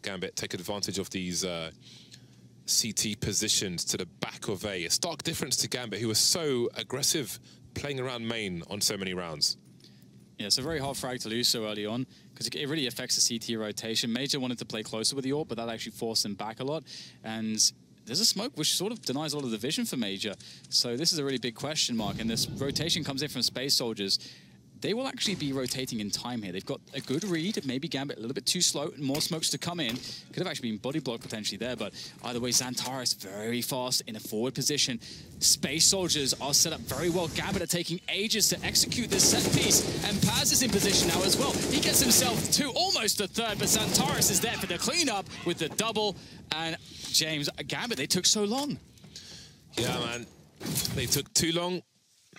Gambit take advantage of these CT positions to the back of A? A stark difference to Gambit, who was so aggressive playing around main on so many rounds. Yeah, it's a very hard frag to lose so early on because it really affects the CT rotation. Major wanted to play closer with the AWP, but that actually forced him back a lot. And there's a smoke which sort of denies a lot of the vision for Major. So this is a really big question mark. And this rotation comes in from Space Soldiers. They will actually be rotating in time here. They've got a good read, maybe Gambit a little bit too slow, and more smokes to come in. Could have actually been body block potentially there, but either way, Xantares very fast in a forward position. Space Soldiers are set up very well. Gambit are taking ages to execute this set piece, and Paz is in position now as well. He gets himself to almost a third, but Xantares is there for the cleanup with the double. And James, Gambit, they took so long. Yeah, man, they took too long.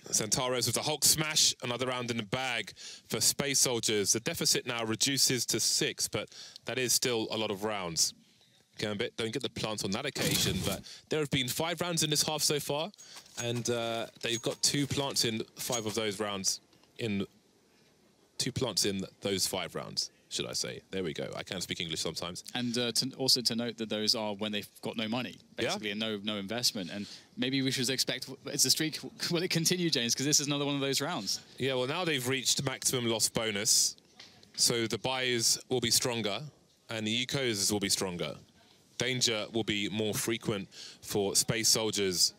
Xantares with a Hulk smash, another round in the bag for Space Soldiers. The deficit now reduces to 6, but that is still a lot of rounds. Gambit don't get the plant on that occasion, but there have been 5 rounds in this half so far, and they've got 2 plants in 5 of those rounds. 2 plants in those 5 rounds, should I say. There we go. I can speak English sometimes. And also to note that those are when they've got no money, basically, and no investment. And maybe we should expect, it's a streak, will it continue, James? Because this is another one of those rounds. Yeah, well, now they've reached maximum loss bonus, so the buys will be stronger, and the ecos will be stronger. Danger will be more frequent for Space Soldiers.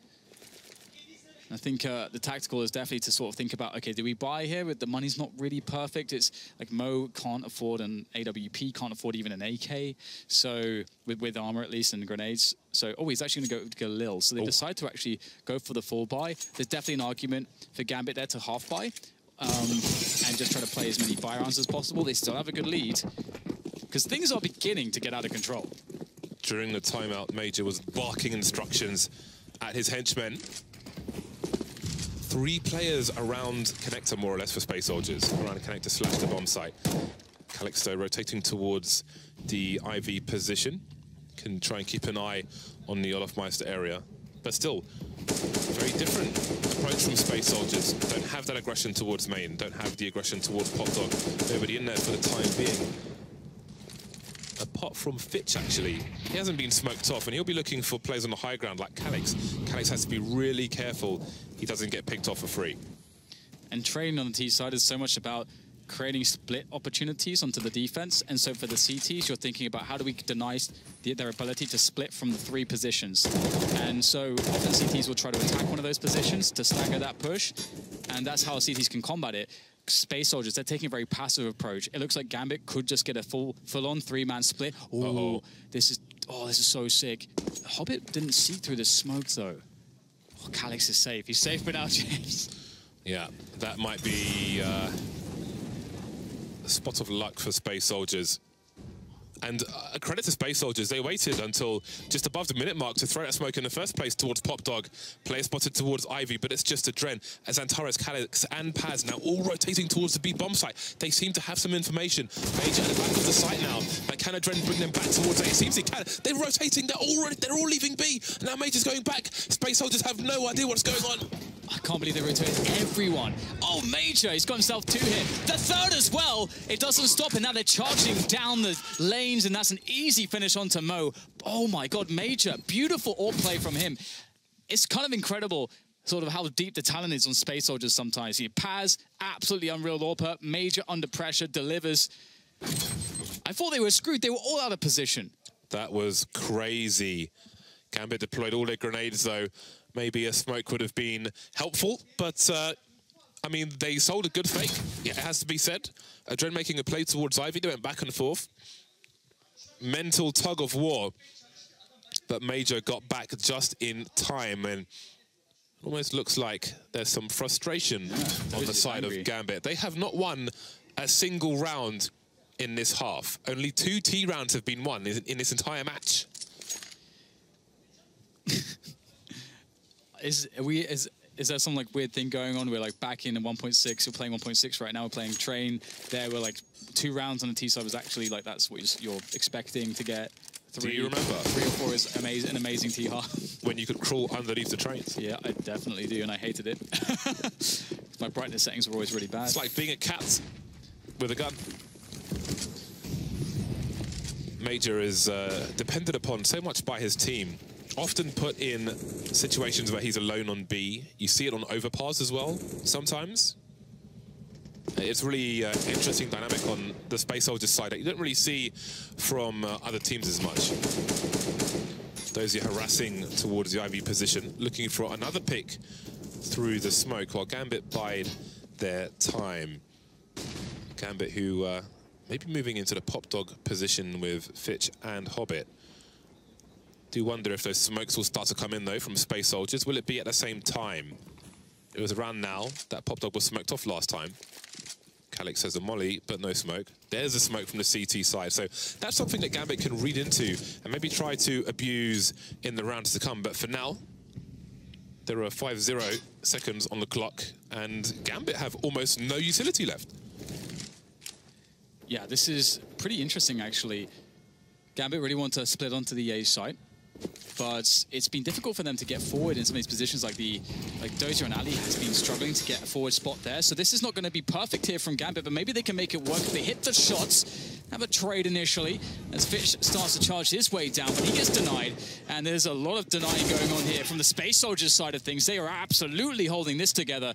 I think the tactical is definitely to sort of think about, okay, do we buy here? But the money's not really perfect. It's like Mo can't afford an AWP, can't afford even an AK. So with armor at least and grenades. So, he's actually going to go Lil. So they decide to actually go for the full buy. There's definitely an argument for Gambit there to half buy and just try to play as many buy rounds as possible. They still have a good lead because things are beginning to get out of control. During the timeout, Major was barking instructions at his henchmen. 3 players around connector, more or less, for Space Soldiers. Around connector / the bomb site. Calixto rotating towards the IV position. Can try and keep an eye on the Olofmeister area. But still, very different approach from Space Soldiers. Don't have that aggression towards main. Don't have the aggression towards Pop Dog. Nobody in there for the time being. Apart from Fitch, actually, he hasn't been smoked off, and he'll be looking for players on the high ground like Calix. Calix has to be really careful he doesn't get picked off for free. And trading on the T side is so much about creating split opportunities onto the defense. And so for the CTs, you're thinking about how do we deny their ability to split from the 3 positions. And so often CTs will try to attack one of those positions to stagger that push, and that's how CTs can combat it. Space Soldiers, they're taking a very passive approach. It looks like Gambit could just get a full-on 3-man split. Oh, this is so sick. Hobbit didn't see through the smoke though. Oh, Calix is safe. He's safe without James. Yeah, that might be a spot of luck for Space Soldiers. And credit to Space Soldiers, they waited until just above the minute mark to throw that smoke in the first place towards Pop Dog. Player spotted towards Ivy, but it's just a Dren. As Xantares, Calix, and Paz now all rotating towards the B bomb site. They seem to have some information. Major at the back of the site now. But can a Dren bring them back towards A? It seems he can. They're rotating. They're all leaving B. Now Major's going back. Space Soldiers have no idea what's going on. I can't believe they rotated everyone. Oh, Major, he's got himself 2 here. The 3rd as well. It doesn't stop, and now they're charging down the lanes, and that's an easy finish onto Mo. Oh my God, Major, beautiful AWP play from him. It's kind of incredible sort of how deep the talent is on Space Soldiers sometimes. Paz, absolutely unreal AWPer. Major under pressure, delivers. I thought they were screwed. They were all out of position. That was crazy. Gambit deployed all their grenades, though. Maybe a smoke would have been helpful, but I mean, they sold a good fake. Yeah, it has to be said. Adren making a play towards Ivy. They went back and forth. Mental tug of war. But Major got back just in time, and almost looks like there's some frustration on the side of Gambit. They have not won a single round in this half. Only 2 T rounds have been won in this entire match. Is there some like weird thing going on? We're like back in 1.6. We're playing 1.6 right now. We're playing train. There we're like 2 rounds on the T side was actually like that's what you're expecting to get. 3, Do you remember? 3 or 4 is amazing, an amazing T half. When you could crawl underneath the trains. Yeah, I definitely do, and I hated it. My brightness settings were always really bad. It's like being a cat with a gun. Major is depended upon so much by his team. Often put in situations where he's alone on B. You see it on overpass as well, sometimes. It's really interesting dynamic on the Space Soldiers side that you don't really see from other teams as much. Those are harassing towards the IV position, looking for another pick through the smoke, while Gambit bide their time. Gambit who maybe moving into the pop dog position with Fitch and Hobbit. Do wonder if those smokes will start to come in though from Space Soldiers. Will it be at the same time? It was around now that pop dog was smoked off last time. Calix has a molly, but no smoke. There's a smoke from the CT side. So that's something that Gambit can read into and maybe try to abuse in the rounds to come. But for now, there are 5-0 seconds on the clock, and Gambit have almost no utility left. Yeah, this is pretty interesting, actually. Gambit really want to split onto the A side, but it's been difficult for them to get forward in some of these positions. Like Dozier and Ali has been struggling to get a forward spot there. So this is not going to be perfect here from Gambit, but maybe they can make it work if they hit the shots. Have a trade initially as Fitch starts to charge his way down, but he gets denied. And there's a lot of denying going on here from the Space Soldiers side of things. They are absolutely holding this together.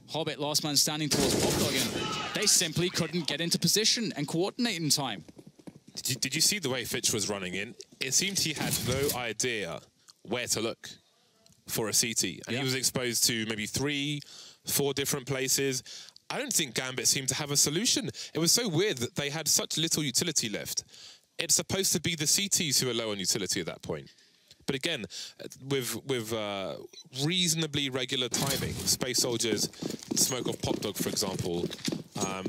Hobbit, last man standing towards Popdog, and they simply couldn't get into position and coordinate in time. Did you see the way Fitch was running in? It seemed he had no idea where to look for a CT. And he was exposed to maybe 3, 4 different places. I don't think Gambit seemed to have a solution. It was so weird that they had such little utility left. It's supposed to be the CTs who are low on utility at that point. But again, with reasonably regular timing, Space Soldiers smoke off Pop Dog, for example.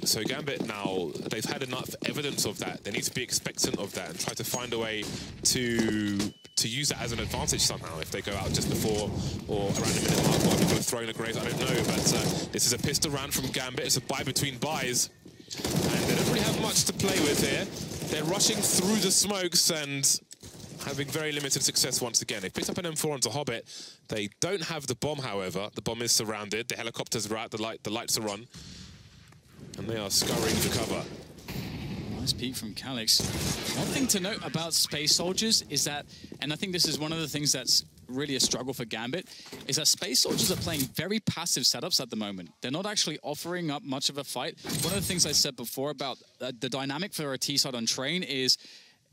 So Gambit now, they've had enough evidence of that. They need to be expectant of that and try to find a way to use that as an advantage somehow. If they go out just before or around the minute mark while people are throwing a grenade, I don't know. But this is a pistol round from Gambit. It's a buy between buys. And they don't really have much to play with here. They're rushing through the smokes and having very limited success once again. They picked up an M4 onto Hobbit. They don't have the bomb, however. The bomb is surrounded. The helicopters are out. The lights are on. And they are scurrying for cover. Nice peek from Calix. One thing to note about Space Soldiers is that, and I think this is one of the things that's really a struggle for Gambit, is that Space Soldiers are playing very passive setups at the moment. They're not actually offering up much of a fight. One of the things I said before about the dynamic for a T-side on train is,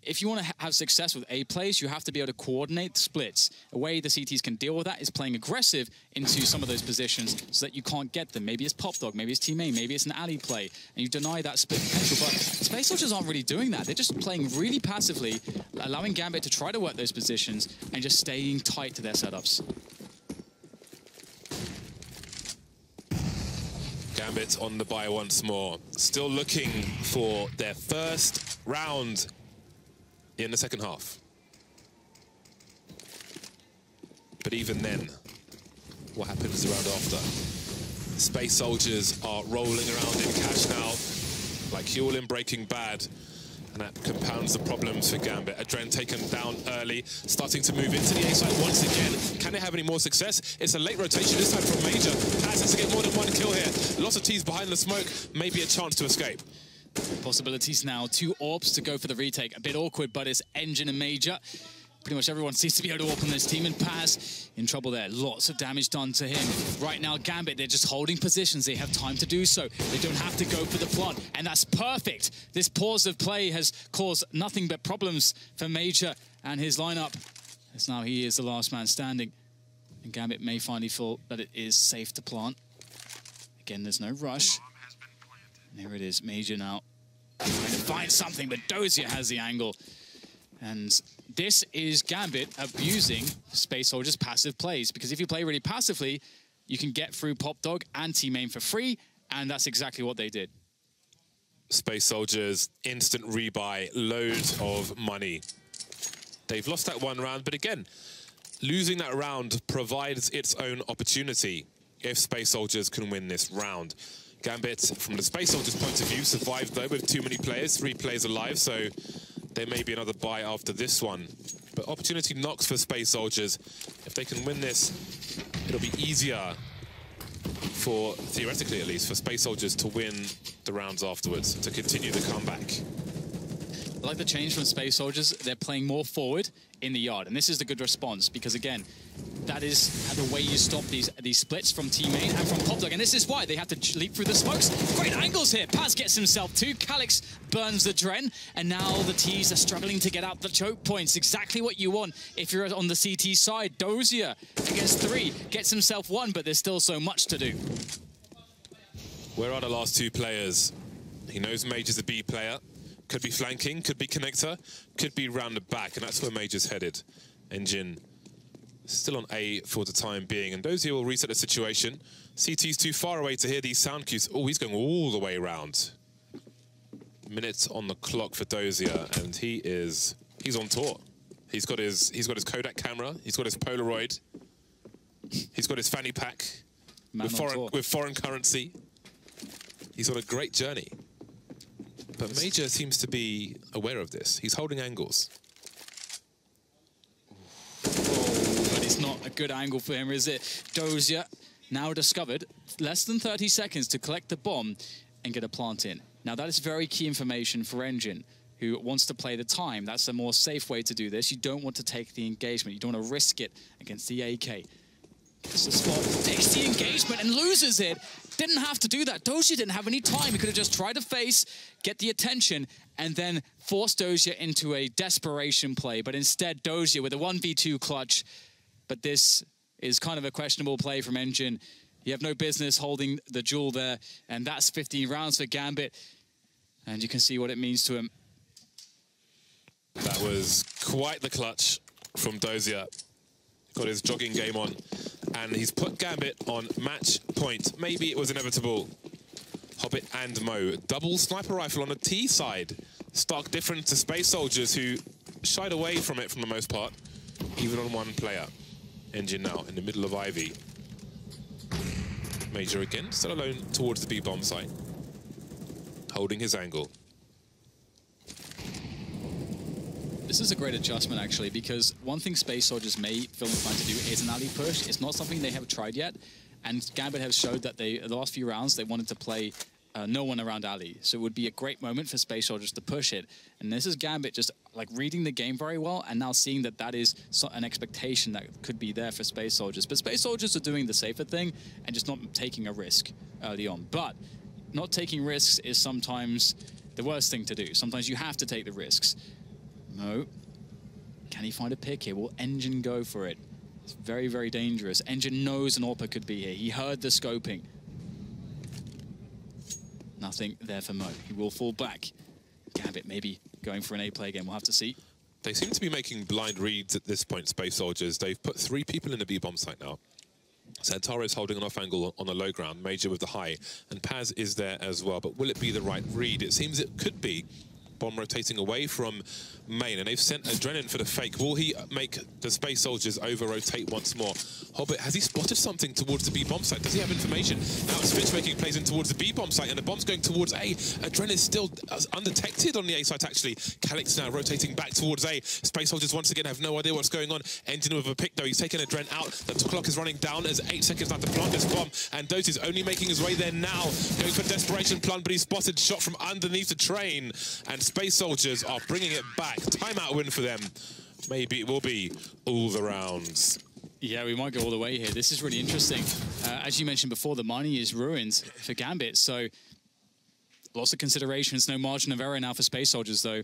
if you want to have success with A plays, you have to be able to coordinate the splits. A way the CTs can deal with that is playing aggressive into some of those positions so that you can't get them. Maybe it's Pop Dog, maybe it's Team A, maybe it's an alley play, and you deny that split potential. But Space Soldiers aren't really doing that. They're just playing really passively, allowing Gambit to try to work those positions and just staying tight to their setups. Gambit on the buy once more. Still looking for their first round in the second half. But even then, what happens the round after? Space Soldiers are rolling around in cash now, like Huel in Breaking Bad, and that compounds the problems for Gambit. Adren taken down early, starting to move into the A side once again. Can they have any more success? It's a late rotation this time from Major. Has to get more than 1 kill here. Lots of T's behind the smoke, maybe a chance to escape. Possibilities now. 2 AWPs to go for the retake. A bit awkward, but it's Engine and Major. Pretty much everyone seems to be able to AWP on this team, and Paz in trouble there. Lots of damage done to him. Right now, Gambit, they're just holding positions. They have time to do so. They don't have to go for the plant, and that's perfect. This pause of play has caused nothing but problems for Major and his lineup, as now he is the last man standing. And Gambit may finally feel that it is safe to plant. Again, there's no rush. And there it is, Major now trying to find something, but Dozier has the angle. And this is Gambit abusing Space Soldiers' passive plays, because if you play really passively, you can get through Pop Dog and Team Aim for free, and that's exactly what they did. Space Soldiers, instant rebuy, loads of money. They've lost that one round, but again, losing that round provides its own opportunity if Space Soldiers can win this round. Gambit, from the Space Soldiers' point of view, survived though with too many players, 3 players alive, so there may be another buy after this one. But opportunity knocks for Space Soldiers. If they can win this, it'll be easier for, theoretically at least, for Space Soldiers to win the rounds afterwards, to continue the comeback. I like the change from Space Soldiers. They're playing more forward in the yard, and this is the good response because, again, that is the way you stop these splits from Team Main and from Popdog, and this is why they have to leap through the smokes. Great angles here. Paz gets himself 2. Calyx burns the Dren, and now the T's are struggling to get out the choke points. Exactly what you want if you're on the CT side. Dozier against 3 gets himself 1, but there's still so much to do. Where are the last 2 players? He knows Mage is a B player. Could be flanking, could be connector, could be round the back, and that's where Mage is headed. Engine still on A for the time being, and Dozier will reset the situation. CT's too far away to hear these sound cues. Oh, he's going all the way around. Minutes on the clock for Dozier, and he's on tour. He's got his Kodak camera, he's got his Polaroid, he's got his fanny pack with foreign currency. He's on a great journey. But Major seems to be aware of this. He's holding angles. Oh, but it's not a good angle for him, is it? Dozier now discovered less than 30 seconds to collect the bomb and get a plant in. Now that is very key information for Engine, who wants to play the time. That's a more safe way to do this. You don't want to take the engagement. You don't want to risk it against the AK. Gets the spot, takes the engagement and loses it. Didn't have to do that. Dozier didn't have any time. He could have just tried to face, get the attention, and then force Dozier into a desperation play. But instead, Dozier with a 1v2 clutch. But this is kind of a questionable play from Engine. You have no business holding the jewel there. And that's 15 rounds for Gambit. And you can see what it means to him. That was quite the clutch from Dozier. Got his jogging game on, and he's put Gambit on match point. Maybe it was inevitable. Hobbit and Mo. Double sniper rifle on the T side. Stark different to Space Soldiers, who shied away from it for the most part, even on 1 player. Engine now in the middle of Ivy. Major again, still alone towards the B-bomb site. Holding his angle. This is a great adjustment, actually, because one thing Space Soldiers may feel inclined to do is an alley push. It's not something they have tried yet, and Gambit have showed that the last few rounds, they wanted to play no one around alley. So it would be a great moment for Space Soldiers to push it. And this is Gambit just like reading the game very well, and now seeing that that is an expectation that could be there for Space Soldiers. But Space Soldiers are doing the safer thing and just not taking a risk early on. But not taking risks is sometimes the worst thing to do. Sometimes you have to take the risks. No. Can he find a pick here? Will Engine go for it? It's very, very dangerous. Engine knows an AWPer could be here. He heard the scoping. Nothing there for Mo. He will fall back. Gambit maybe going for an A play again. We'll have to see. They seem to be making blind reads at this point, Space Soldiers. They've put 3 people in the B-bomb site now. Santaro is holding an off angle on the low ground, Major with the high, and Paz is there as well. But will it be the right read? It seems it could be. Bomb rotating away from main, and they've sent Adrenaline for the fake. Will he make the Space Soldiers over-rotate once more? Hobbit, has he spotted something towards the B-bomb site? Does he have information? Now switchmaking plays in towards the B-bomb site, and the bomb's going towards A. Adrenaline is still undetected on the A site, actually. Calyx now rotating back towards A. Space Soldiers once again have no idea what's going on. Engine with a pick, though. He's taking Adrenaline out. The clock is running down. There's 8 seconds left to plant this bomb, and Dose is only making his way there now. Going for desperation plant, but he's spotted, shot from underneath the train, and Space Soldiers are bringing it back. Timeout win for them. Maybe it will be all the rounds. Yeah, we might go all the way here. This is really interesting. As you mentioned before, the money is ruined for Gambit, so lots of considerations. No margin of error now for Space Soldiers, though.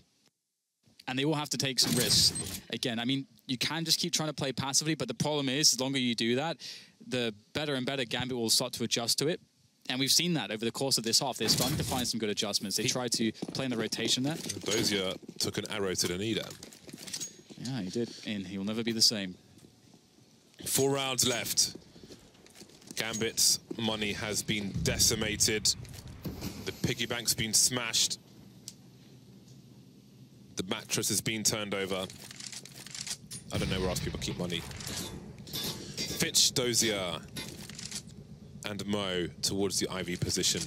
And they will have to take some risks. Again, I mean, you can just keep trying to play passively, but the problem is, the longer you do that, the better and better Gambit will start to adjust to it. And we've seen that over the course of this half. They're starting to find some good adjustments. They tried to play in the rotation there. Dozier took an arrow to the knee there. Yeah, he did. And he will never be the same. 4 rounds left. Gambit's money has been decimated. The piggy bank's been smashed. The mattress has been turned over. I don't know where else people keep money. Fitch, Dozier, and Mo towards the IV position.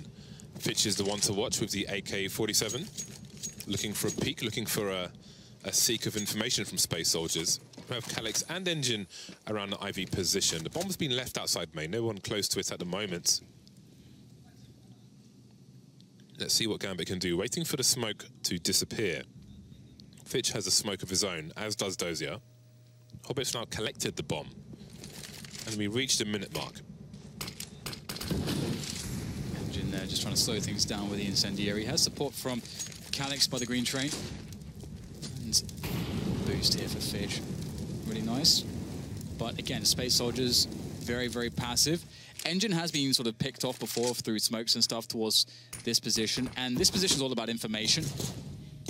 Fitch is the one to watch with the AK-47. Looking for a peek, looking for a seek of information from Space Soldiers. We have Calyx and Engine around the IV position. The bomb's been left outside main, no one close to it at the moment. Let's see what Gambit can do. Waiting for the smoke to disappear. Fitch has a smoke of his own, as does Dozier. Hobbit's now collected the bomb. And we reached the minute mark. Engine there just trying to slow things down with the incendiary. Has support from Calyx by the green train. And boost here for Fitch. Really nice. But again, Space Soldiers, very, very passive. Engine has been sort of picked off before through smokes and stuff towards this position. And this position is all about information.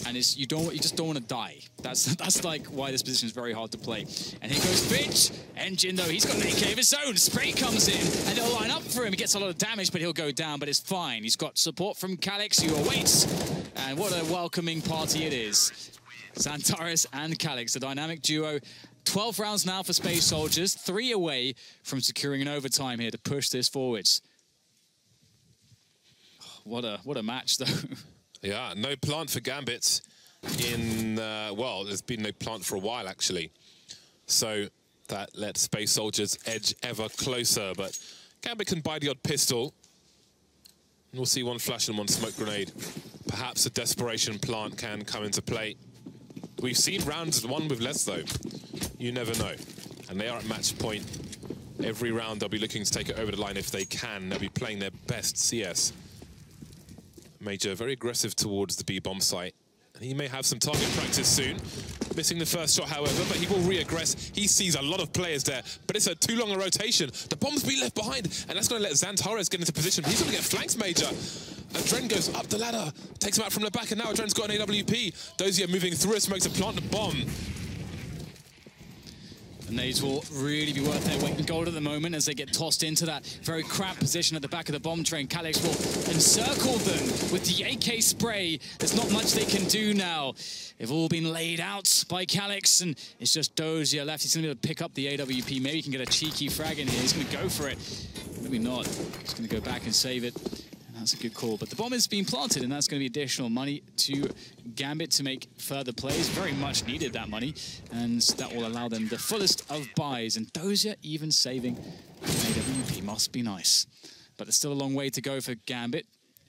And it's, you just don't want to die. That's like why this position is very hard to play. And here goes Fitch. Engine, though, he's got an AK of his own. Spray comes in, and they'll line up for him. He gets a lot of damage, but he'll go down, but it's fine. He's got support from Calyx, who awaits. And what a welcoming party it is. Xantares and Calyx, a dynamic duo. 12 rounds now for Space Soldiers. 3 away from securing an overtime here to push this forwards. What a match, though. Yeah, no plant for Gambit in, well, there's been no plant for a while, actually. So that lets Space Soldiers edge ever closer, but Gambit can buy the odd pistol. We'll see one flash and one smoke grenade. Perhaps a desperation plant can come into play. We've seen rounds won with less, though. You never know. And they are at match point. Every round they'll be looking to take it over the line if they can. They'll be playing their best CS. Major very aggressive towards the B-bomb site. And he may have some target practice soon. Missing the first shot, however, but he will re-aggress. He sees a lot of players there, but it's too long a rotation. The bomb's been left behind, and that's going to let Xantares get into position. He's going to get flanks, Major. Adren goes up the ladder, takes him out from the back, and now Adren's got an AWP. Dozier moving through a smoke to plant the bomb. The nades will really be worth their weight in gold at the moment as they get tossed into that very cramped position at the back of the bomb train. Calyx will encircle them with the AK spray. There's not much they can do now. They've all been laid out by Calyx, and it's just Dozier left. He's going to be able to pick up the AWP. Maybe he can get a cheeky frag in here. He's going to go for it. Maybe not. He's going to go back and save it. That's a good call, but the bomb has been planted, and that's going to be additional money to Gambit to make further plays. Very much needed that money, and that will allow them the fullest of buys. And Dozier even saving an AWP must be nice. But there's still a long way to go for Gambit.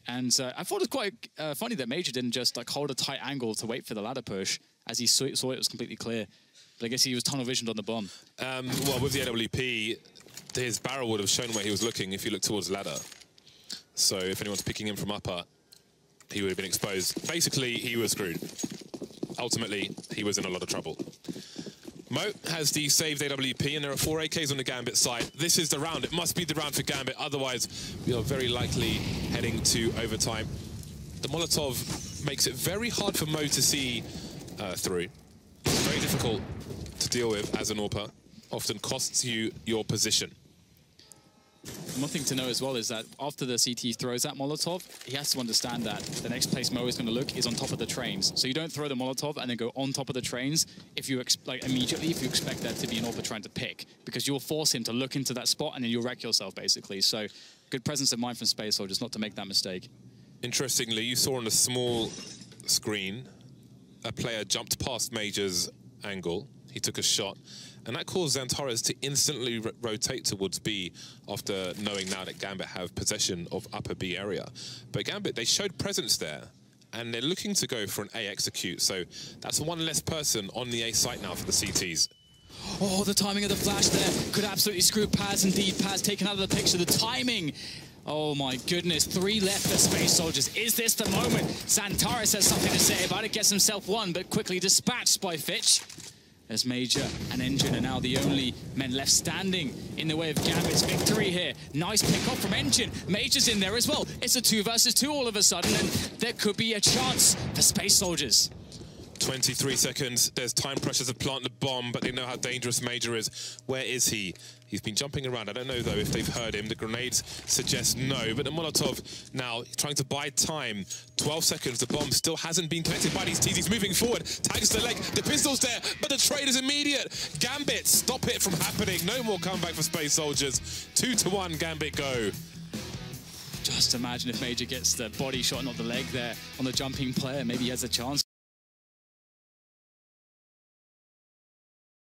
And I thought it was quite funny that Major didn't just like hold a tight angle to wait for the ladder push as he saw it was completely clear. But I guess he was tunnel visioned on the bomb. Well, with the AWP, his barrel would have shown where he was looking if you look towards ladder. So if anyone's picking him from upper, he would have been exposed. Basically, he was screwed. Ultimately, he was in a lot of trouble. Mo has the saved AWP, and there are 4 AKs on the Gambit side. This is the round. It must be the round for Gambit. Otherwise, we are very likely heading to overtime. The Molotov makes it very hard for Mo to see through. It's very difficult to deal with as an AWPer. Often costs you your position. One thing to know as well is that after the CT throws that Molotov, he has to understand that the next place Mo is going to look is on top of the trains. So you don't throw the Molotov and then go on top of the trains if you immediately if you expect that to be an AWPer trying to pick, because you'll force him to look into that spot and then you'll wreck yourself basically. So good presence of mind from Space Soldiers not to make that mistake. Interestingly, you saw on a small screen a player jumped past Major's angle. He took a shot. And that caused Xantares to instantly rotate towards B after knowing now that Gambit have possession of upper B area. But Gambit, they showed presence there, and they're looking to go for an A execute. So that's one less person on the A site now for the CTs. Oh, the timing of the flash there could absolutely screw Paz. Indeed, Paz taken out of the picture. The timing. Oh my goodness, 3 left for Space Soldiers. Is this the moment? Xantares has something to say about it, gets himself one, but quickly dispatched by Fitch. As Major and Engine are now the only men left standing in the way of Gambit's victory here. Nice pick-off from Engine. Major's in there as well. It's a 2 versus 2 all of a sudden, and there could be a chance for Space Soldiers. 23 seconds. There's time pressure to plant the bomb, but they know how dangerous Major is. Where is he? He's been jumping around. I don't know, though, if they've heard him. The grenades suggest no, but the Molotov now trying to buy time. 12 seconds. The bomb still hasn't been connected by these T's. He's moving forward. Tags the leg. The pistol's there, but the trade is immediate. Gambit, stop it from happening. No more comeback for Space Soldiers. 2-1, Gambit go. Just imagine if Major gets the body shot, not the leg there on the jumping player. Maybe he has a chance.